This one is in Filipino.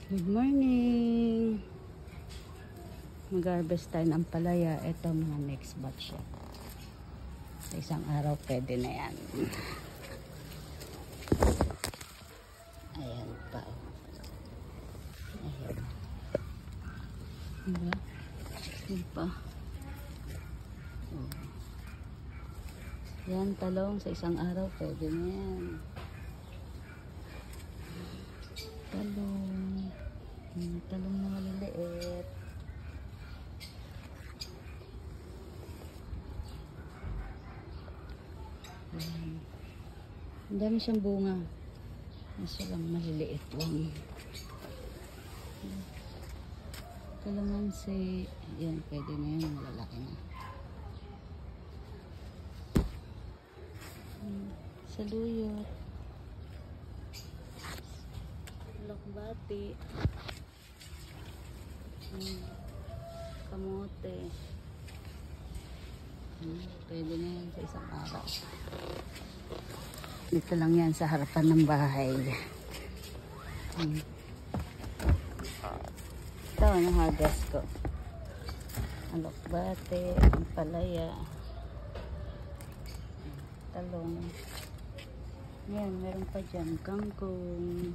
Good morning! Mag-harvest tayo ng palaya. Ito mga next batch siya. Sa isang araw pwede na yan. Ayan pa. Ayan. Diba? Ayan pa. Oh. Yan, talong sa isang araw pwede na yan. Talong. Talong na maliliit. Ang dami siyang bunga. Nasa lang maliliit lang. Kalamansi. Yan, pwede na yan. Malalaki na. Saluyot. Lokbati. Kamote. Pwede na yan sa isang araw. Dito lang yan sa harapan ng bahay. Ito, nahagas ko. Ang lokbate, ang palaya, talong. Ngayon, meron pa dyan kangkong.